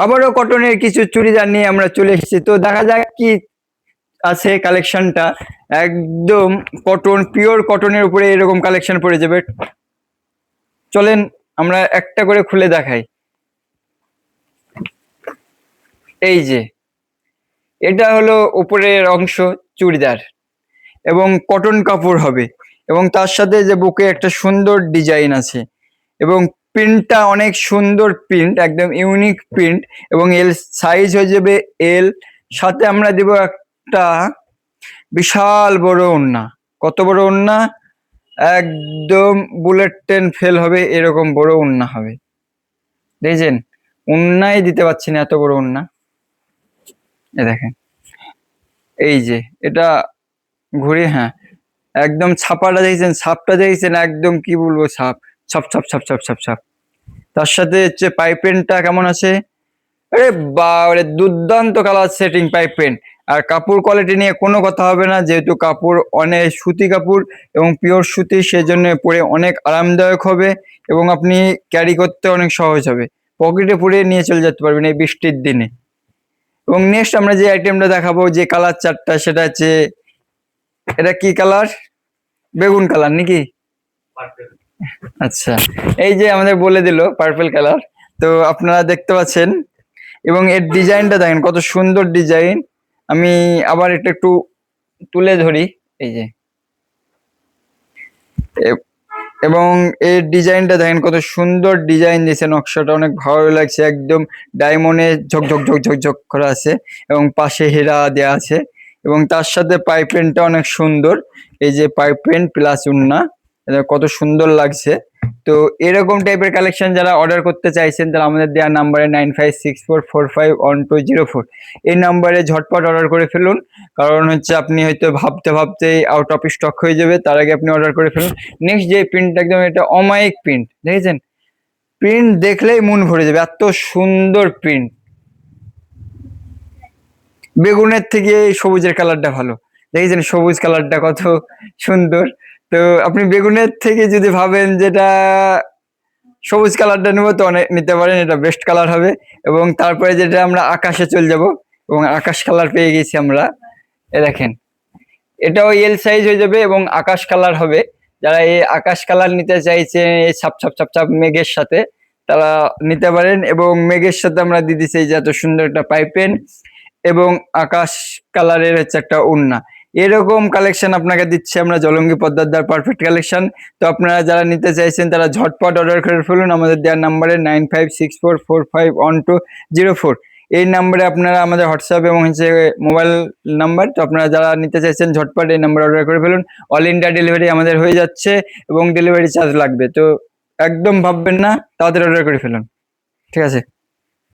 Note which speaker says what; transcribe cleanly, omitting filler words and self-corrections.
Speaker 1: আবারও কটনের কিছু চুড়িদার নিয়ে আমরা চলে এসেছি। তো দেখা যাক কি আছে কালেকশনটা। একদম কটন, পিওর কটনের উপরে এরকম কালেকশন পড়ে যাবে। চলেন আমরা একটা করে খুলে দেখাই। এই যে এটা হলো উপরের অংশ চুড়িদার, এবং কটন কাপড় হবে, এবং তার সাথে যে বুকে একটা সুন্দর ডিজাইন আছে, এবং প্রিন্টটা অনেক সুন্দর প্রিন্ট, একদম ইউনিক প্রিন্ট, এবং এল সাইজ হয়ে যাবে এল। সাথে আমরা দেব একটা বিশাল বড় ওড়না। কত বড় ওড়না? একদম বুলেট ট্রেন ফেল হবে এরকম বড় ওড়না হবে। দেখছেন, ওড়নাই দিতে পারছি না, এত বড় ওড়না। এ দেখেন, এই যে এটা ঘুরে, হ্যাঁ একদম ছাপাটা দেখছেন, ছাপটা দেখছেন, একদম কি বলবো, ছাপ ছাপ ছাপ ছাপ ছাপ ছাপ ছাপ। তার সাথে হচ্ছে পাইপেনটা কেমন আছে, আরে বাবারে দুর্দান্ত কালার সেটিং পাইপেন। আর কাপড় কোয়ালিটি নিয়ে কোনো কথা হবে না, যেহেতু কাপড় অনেক সুতি কাপড় এবং পিওর সুতি, সেজন্য পরে অনেক আরামদায়ক হবে এবং আপনি ক্যারি করতে অনেক সহজ হবে। পকেটে পুরে নিয়ে চলে যেতে পারবেন এই বৃষ্টির দিনে। এবং নেক্সট আমরা যে আইটেমটা দেখাবো, যে কালার চারটা, সেটা হচ্ছে, এটা কি কালার? বেগুন কালার নাকি? আচ্ছা, এই যে আমাদের বলে দিল পার্পল কালার। তো আপনারা দেখতে পাচ্ছেন, এবং এর ডিজাইনটা দেখেন কত সুন্দর ডিজাইন। আমি আবার এটা একটু তুলে ধরি, এই যে, এবং এর ডিজাইনটা দেখেন কত সুন্দর ডিজাইন দিয়েছে, নকশাটা অনেক ভালো লাগছে, একদম ডায়মন্ডে ঝকঝক ঝকঝক ঝক করা আছে, এবং পাশে হীরা দেওয়া আছে, এবং তার সাথে পাইপেনটা অনেক সুন্দর। এই যে পাইপেন প্লাস উন্না, এটা কত সুন্দর লাগছে। তো এরকম টাইপের কালেকশন যারা অর্ডার করতে চাইছেন, তারা আমাদের দেওয়া নাম্বারে 9564451204 এই নাম্বারে ঝটপট অর্ডার করে ফেলুন। কারণ হচ্ছে আপনি হয়তো ভাবতে ভাবতেই আউট অফ স্টক হয়ে যাবে, তার আগে আপনি অর্ডার করে ফেলুন। নেক্সট যে প্রিন্ট, একদম এটা অমায়িক প্রিন্ট, দেখেছেন? প্রিন্ট দেখলেই মন ভরে যাবে, এত সুন্দর প্রিন্ট। বেগুনের থেকে এই সবুজের কালারটা ভালো, দেখেছেন সবুজ কালারটা কত সুন্দর। তো আপনি বেগুনের থেকে যদি ভাবেন যেটা সবুজ কালারটা নেবো, তো অনেক নিতে পারেন, এটা বেস্ট কালার হবে। এবং তারপরে যেটা আমরা আকাশে চলে যাব, এবং আকাশ কালার পেয়ে গেছি আমরা। এ দেখেন, এটাও এল সাইজ হয়ে যাবে এবং আকাশ কালার হবে। যারা এই আকাশ কালার নিতে চাইছে এই ছাপ ছাপ ছাপ ছাপ মেঘের সাথে, তারা নিতে পারেন। এবং মেঘের সাথে আমরা দিয়ে দিচ্ছি এই যে এত সুন্দর একটা পাইপেন, এবং আকাশ কালারের হচ্ছে একটা ওড়না। এরকম কালেকশন আপনাকে দিচ্ছে আমরা জলঙ্গি পদ্মার পারফেক্ট কালেকশন। তো আপনারা যারা নিতে চাইছেন, তারা ঝটপট অর্ডার করে ফেলুন আমাদের দেওয়ার নাম্বারে 9564451204 এই নাম্বারে। আপনারা আমাদের হোয়াটসঅ্যাপ এবং হচ্ছে মোবাইল নাম্বার। তো আপনারা যারা নিতে চাইছেন, ঝটপট এই নাম্বার অর্ডার করে ফেলুন। অল ইন্ডিয়া ডেলিভারি আমাদের হয়ে যাচ্ছে, এবং ডেলিভারি চার্জ লাগবে। তো একদম ভাববেন না, তাড়াতাড়ি অর্ডার করে ফেলুন। ঠিক আছে।